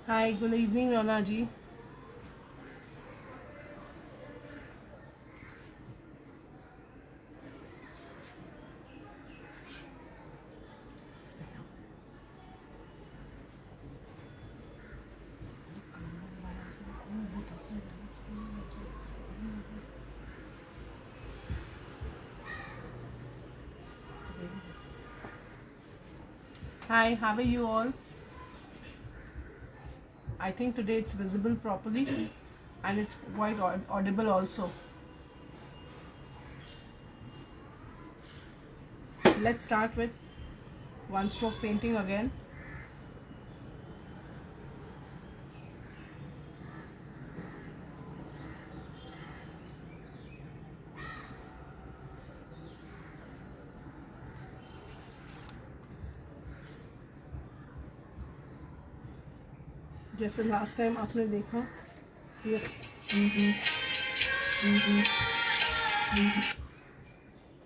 Hi, good evening, Rana ji. Hi, how are you all? I think today it's visible properly and it's quite audible also. Let's start with one stroke painting again. जैसे last time आपने देखा ये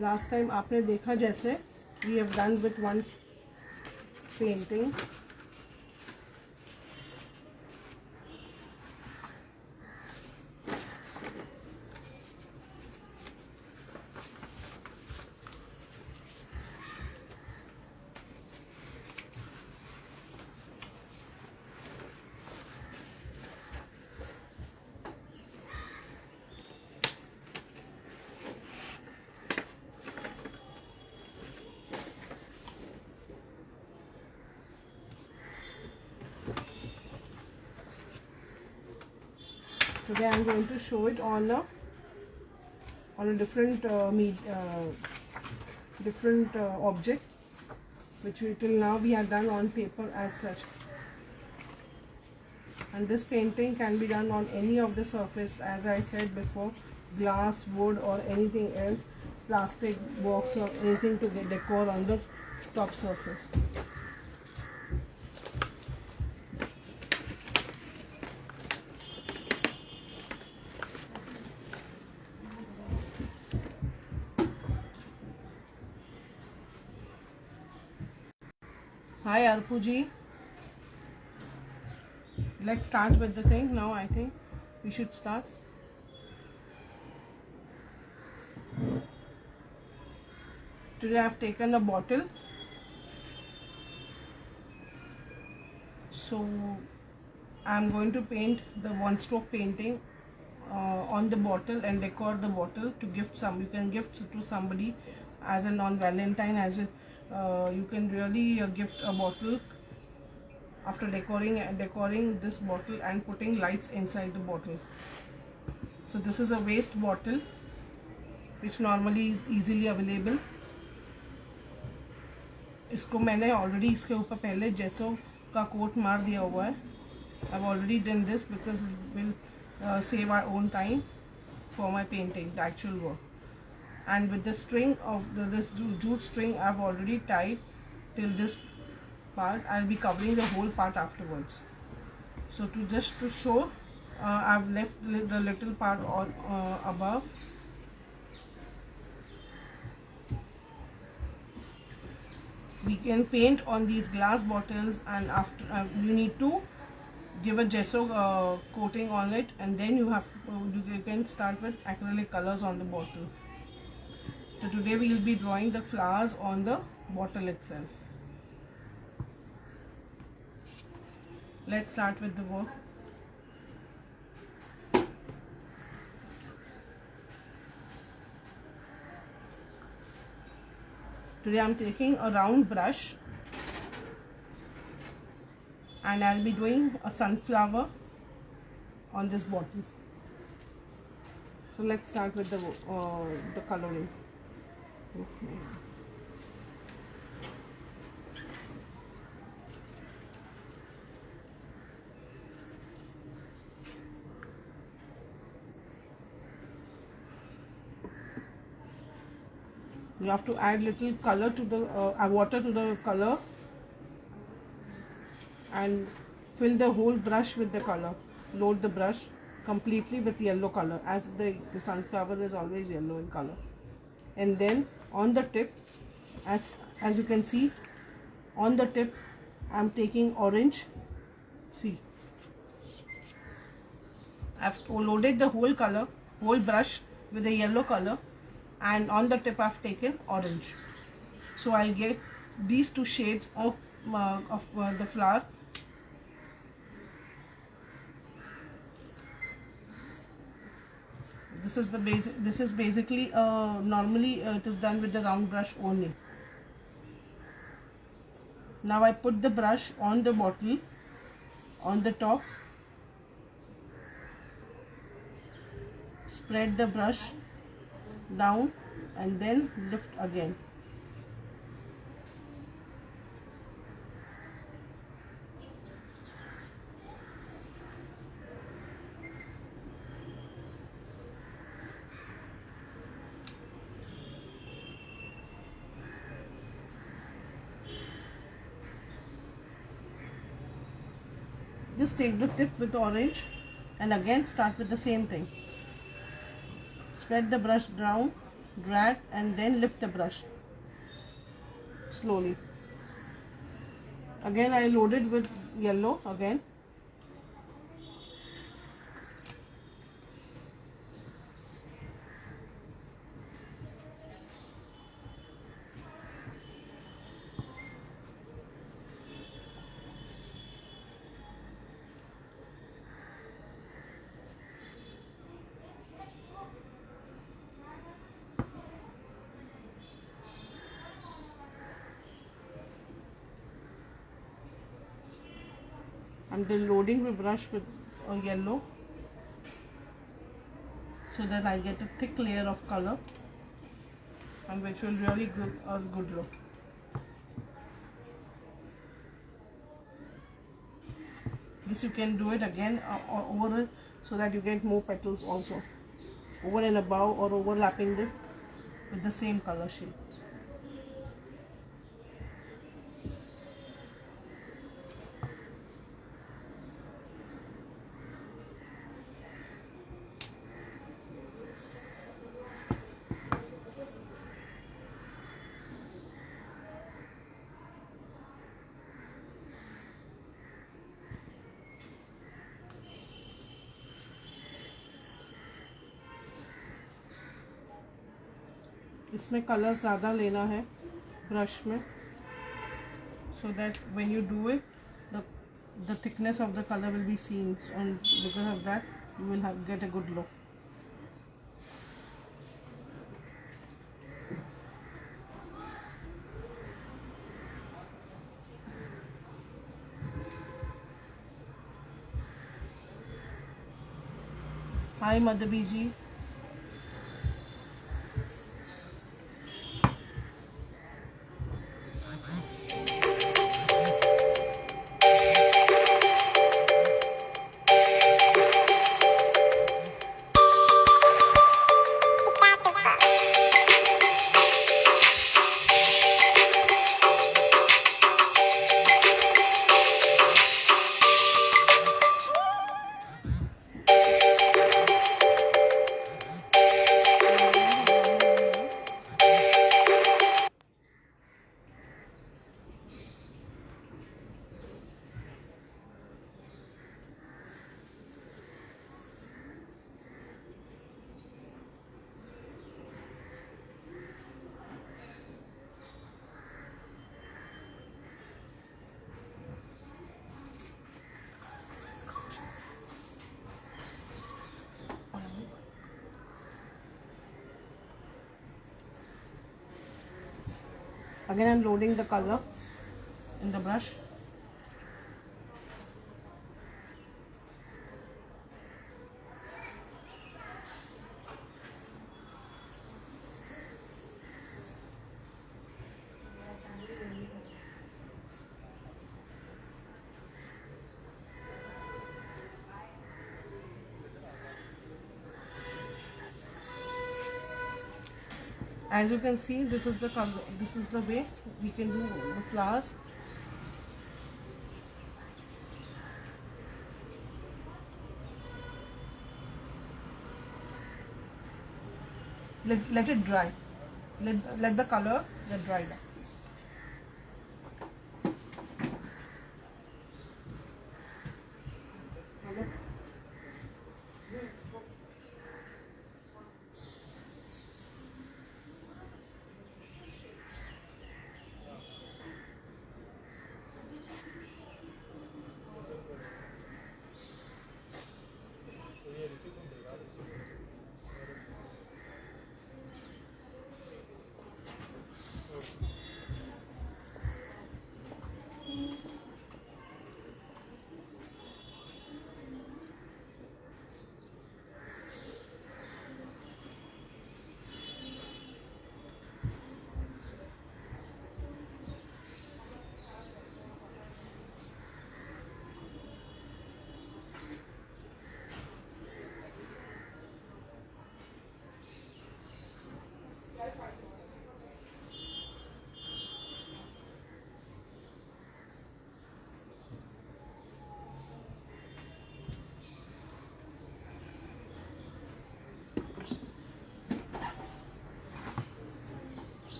last time आपने देखा जैसे we have done with one painting. Today I am going to show it on a different object, which we till now we have done on paper as such. And this painting can be done on any of the surface, as I said before, glass, wood, or anything else, plastic box or anything to get decor on the top surface. Hi Arpu ji. Let's start with the thing now. I think we should start. Today I have taken a bottle. So I am going to paint the one stroke painting on the bottle and decor the bottle to gift some. You can gift to somebody as a non-Valentine, as a you can really gift a bottle after decoring this bottle and putting lights inside the bottle. So this is a waste bottle which normally is easily available. इसको मैंने already इसके ऊपर पहले जेसो का coat मार दिया हुआ है. I've already done this because it will save our own time for my painting, the actual work. And with the string of this jute string I've already tied till this part. I'll be covering the whole part afterwards. So to show, I've left the little part on above. We can paint on these glass bottles, and after you need to give a gesso coating on it, and then you can start with acrylic colors on the bottle. So today we will be drawing the flowers on the bottle itself. Let's start with the work. Today I am taking a round brush and I'll be doing a sunflower on this bottle. So let's start with the coloring. Okay. You have to add little color to the water to the color and fill the whole brush with the color. load the brush completely with yellow color, as the sunflower is always yellow in color. And then on the tip, as you can see, on the tip I'm taking orange. See, I've loaded the whole color, whole brush with the yellow color, and on the tip I've taken orange. So I'll get these two shades of the flower. This is the basic. This is basically normally it is done with the round brush only. Now I put the brush on the bottle, on the top. Spread the brush down and then lift again. Just take the tip with orange and again start with the same thing. Spread the brush down, drag, and then lift the brush slowly. Again I loaded with yellow again. I'm then loading the brush with yellow so that I get a thick layer of color, and which will really give a good look. This you can do it again over it so that you get more petals also, over and above or overlapping them with the same color shade. इसमें colour ज़्यादा लेना है brush में, so that when you do it, the thickness of the color will be seen, and because of that you will get a good look. Hi Madhabi ji. Again I'm loading the color in the brush. As you can see, this is the color, this is the way we can do the flowers. let it dry. Let the color get dried up.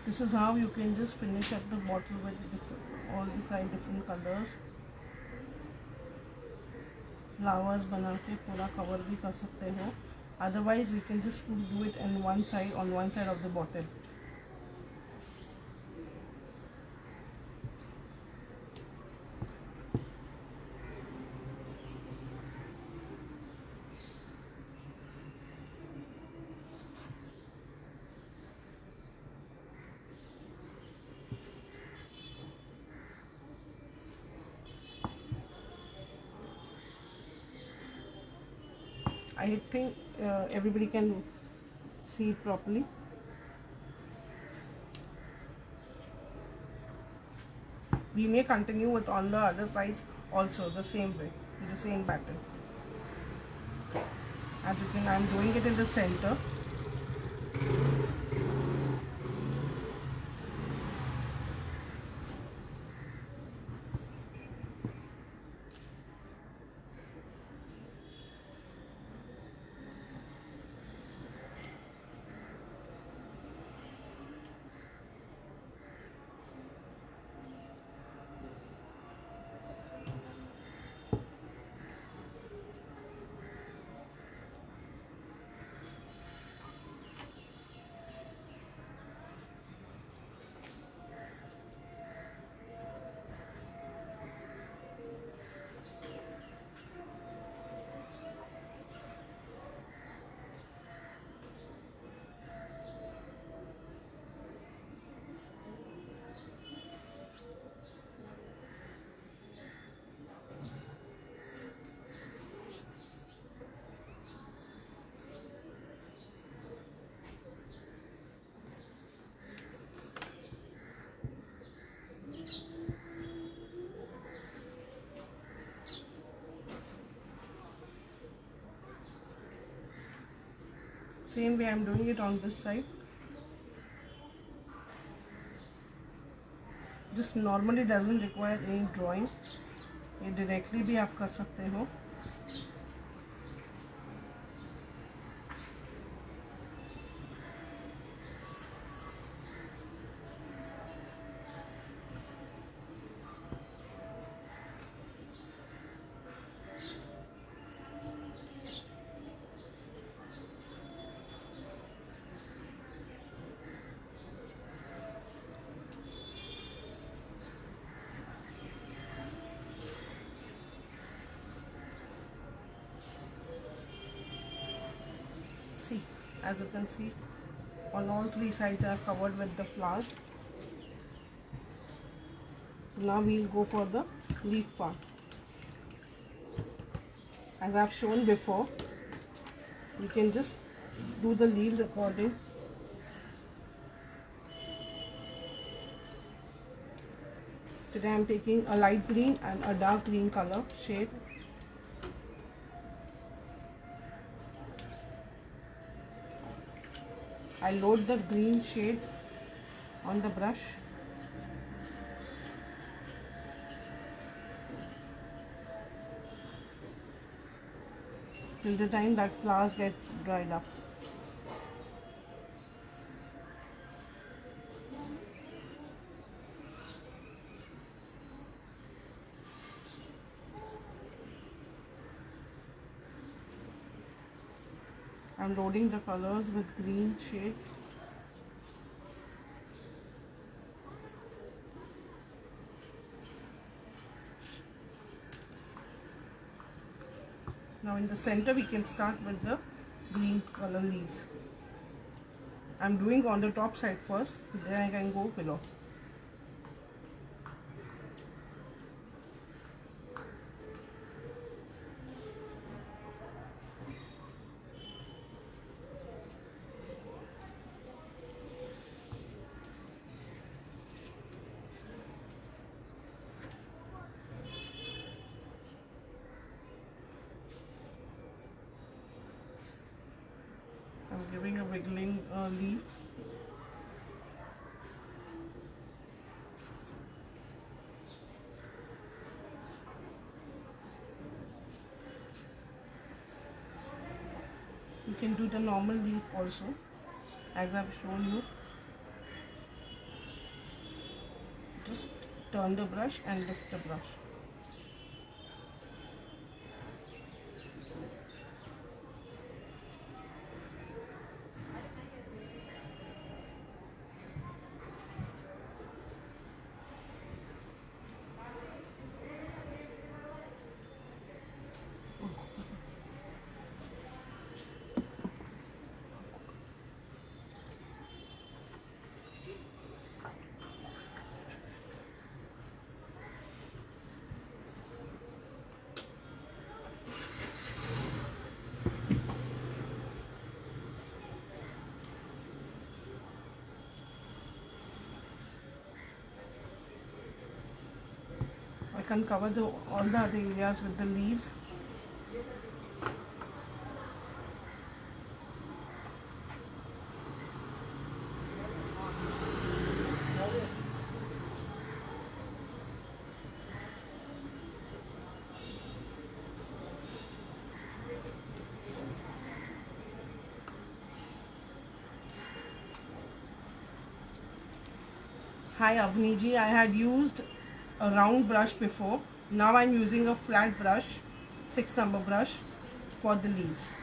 This is how you can just finish up the bottle with all the different colors. Flowers बना के पूरा cover भी कर सकते हो. Otherwise we can just do it on one side of the bottle. I think everybody can see it properly. We may continue with on the other sides also the same way, the same pattern. As you can, I am doing it in the center. Same way I am doing it on this side. This normally doesn't require any drawing. ये directly भी आप कर सकते हो. See, as you can see, on all three sides are covered with the flowers. So now we'll go for the leaf part. As I've shown before, you can just do the leaves according. Today I'm taking a light green and a dark green color shade. I load the green shades on the brush. till the time that flowers get dried up. I'm loading the colors with green shades. Now in the center we can start with the green color leaves. I'm doing on the top side first, then I can go below. I'm giving a wiggling leaf. You can do the normal leaf also, as I've shown you. Just turn the brush and lift the brush. I can cover all the other areas with the leaves. Hi Avni ji, I had used a round brush before. Now I'm using a flat brush, 6 number brush for the leaves.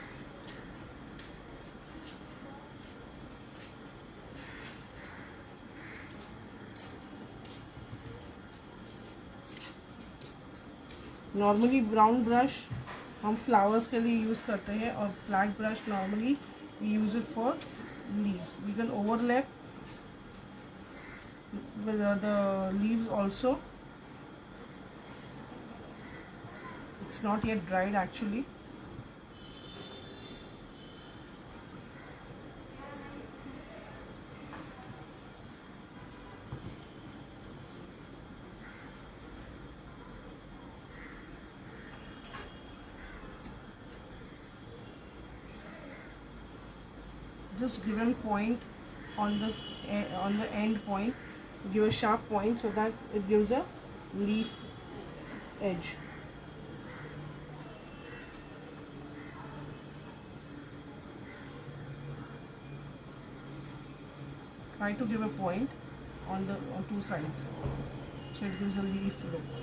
Normally brown brush हम flowers के लिए use करते हैं और flat brush normally we use it for leaves. We can overlap with the leaves also. It's not yet dried actually. Just give a point on this on the end point. Give a sharp point so that it gives a leaf edge. Try to give a point on two sides so it gives a leaf look.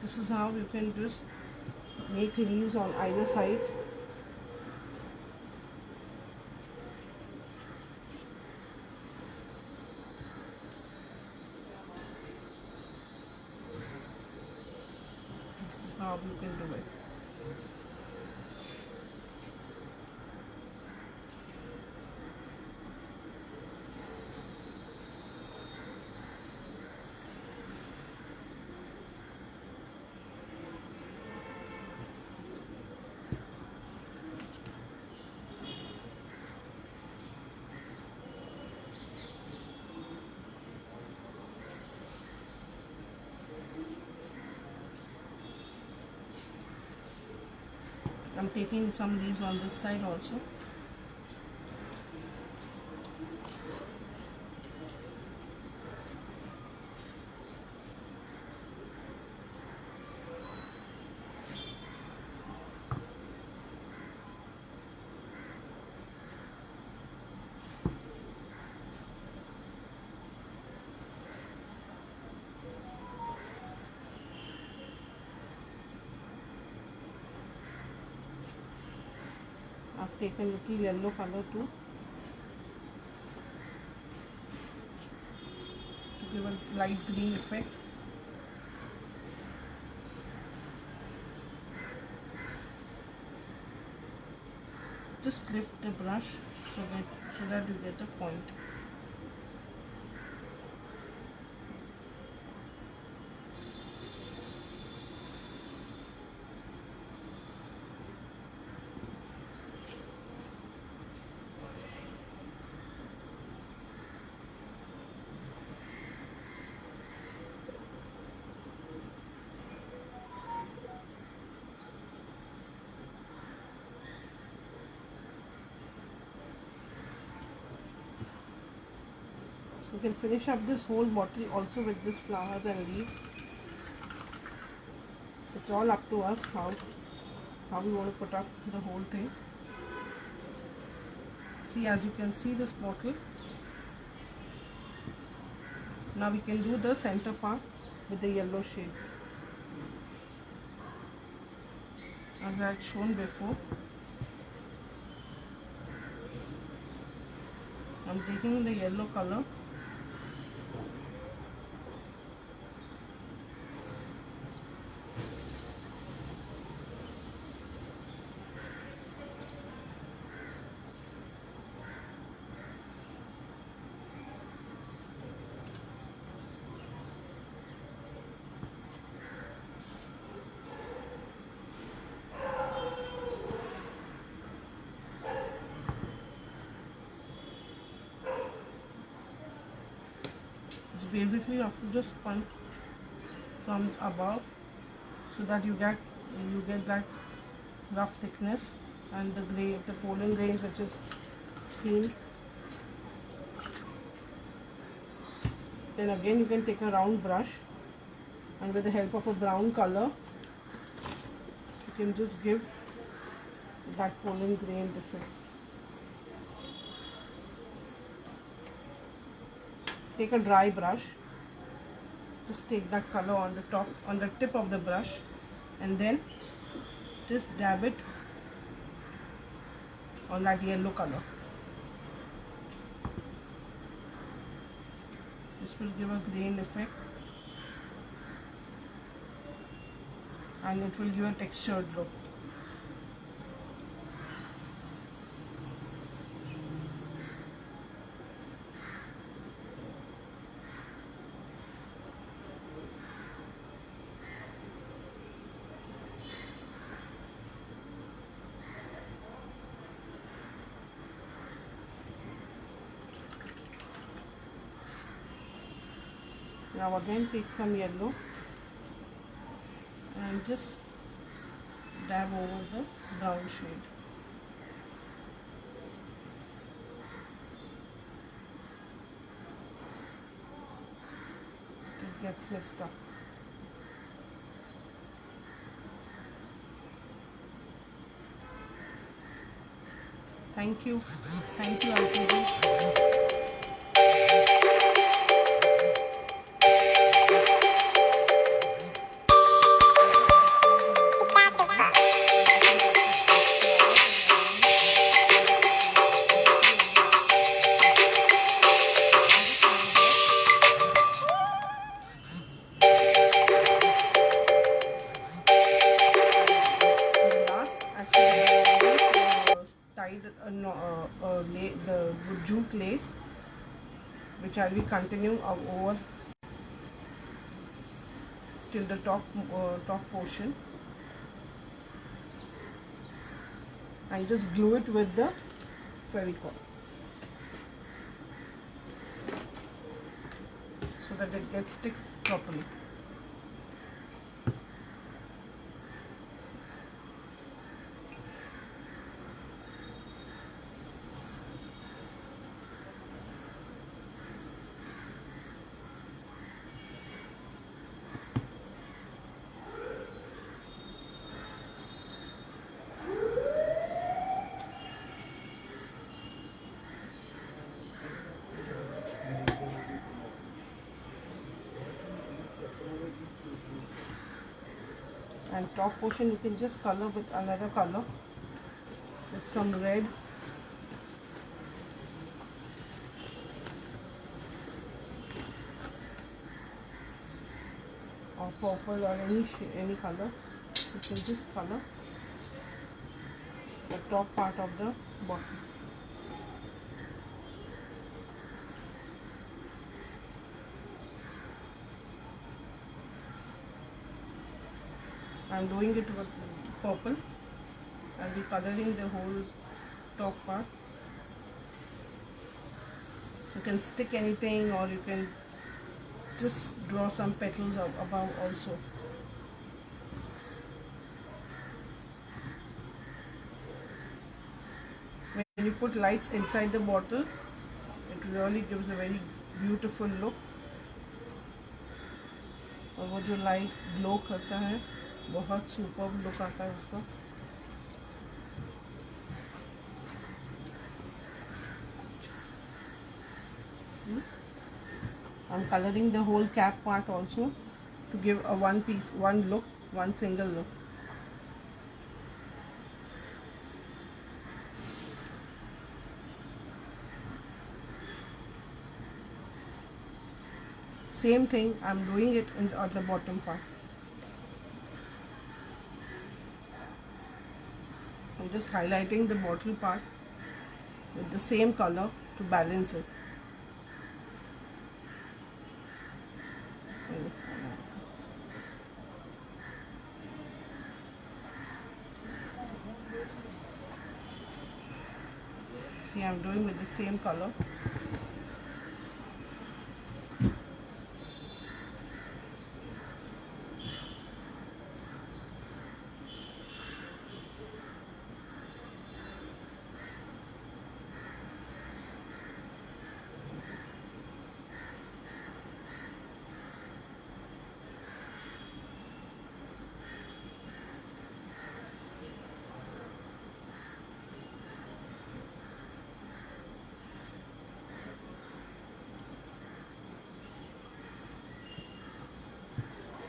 This is how you can just make leaves on either side. This is how you can do it. I'm taking some leaves on this side also. I've taken little yellow color too to give a light green effect. Just lift the brush so that you get a point. You can finish up this whole bottle also with these flowers and leaves. It's all up to us how we want to put up the whole thing. See, as you can see this bottle. Now we can do the center part with the yellow shade. As I had shown before, I'm taking the yellow color basically you have to just punch from above so that you get that rough thickness and the pollen grains which is seen. Then again you can take a round brush and with the help of a brown color you can just give that pollen grain effect. Take a dry brush, just take that color on the tip of the brush and then just dab it on that yellow color. This will give a grain effect and it will give a textured look. Now again take some yellow and just dab over the brown shade. It gets mixed up. Thank you, Auntie. Tied the jute lace, which I will continue over till the top portion, and just glue it with the Fevicol so that it gets stick properly. top portion you can just color with another color, with some red. Or purple or any color. You can just color the top part of the bottle. I'm doing it with purple. I'll be coloring the whole top part. You can stick anything, or you can just draw some petals above also. When you put lights inside the bottle, it really gives a very beautiful look. और वो जो light glow करता है, बहुत super look आता है उसका. I'm coloring the whole cap part also to give a one look, one single look. Same thing, I'm doing it on the bottom part. I'm just highlighting the bottle part with the same color to balance it. See, I'm doing with the same color.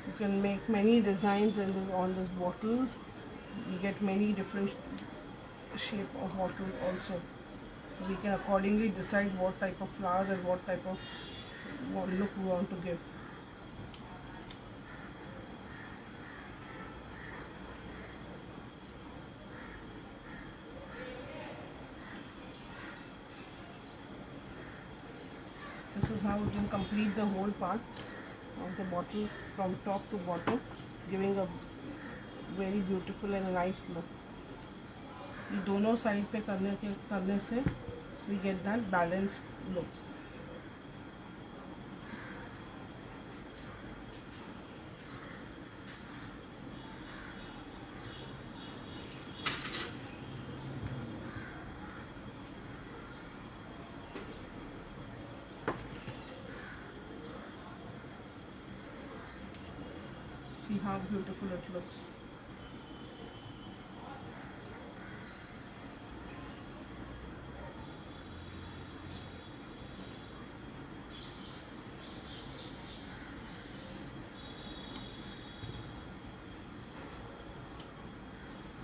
You can make many designs on these bottles. You get many different shape of bottles also. We can accordingly decide what type of flowers and what type of look we want to give. This is how we can complete the whole part of the bottle from top to bottom, giving a very beautiful and nice look. ये दोनों side पे करने से we get that balanced look. See how beautiful it looks.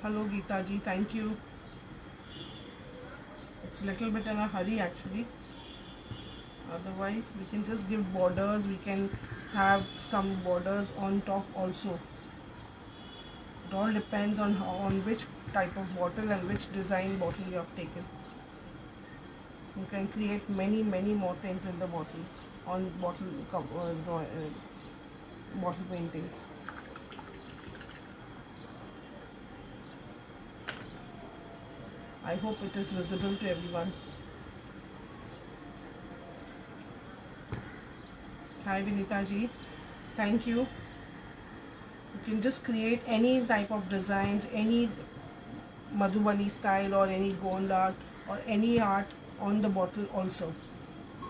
Hello Geeta ji, thank you. It's a little bit in a hurry actually. Otherwise we can just give borders, we can have some borders on top also. It all depends on which type of bottle and which design bottle you have taken. You can create many more things in the bottle, on bottle paintings. I hope it is visible to everyone. Hi Vinita ji, thank you. You can just create any type of designs, any Madhubani style or any Gond art or any art on the bottle also,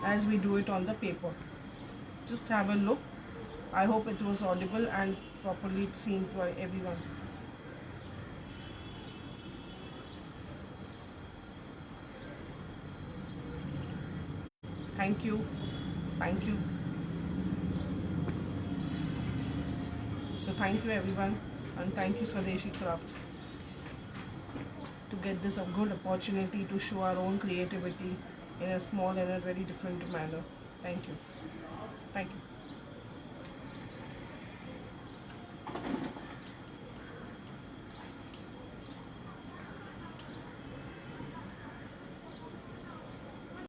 as we do it on the paper. Just have a look. I hope it was audible and properly seen by everyone. Thank you. Thank you. So thank you everyone. and thank you Swadeshi Crafts to get this a good opportunity to show our own creativity in a small and a very different manner. Thank you. Thank you.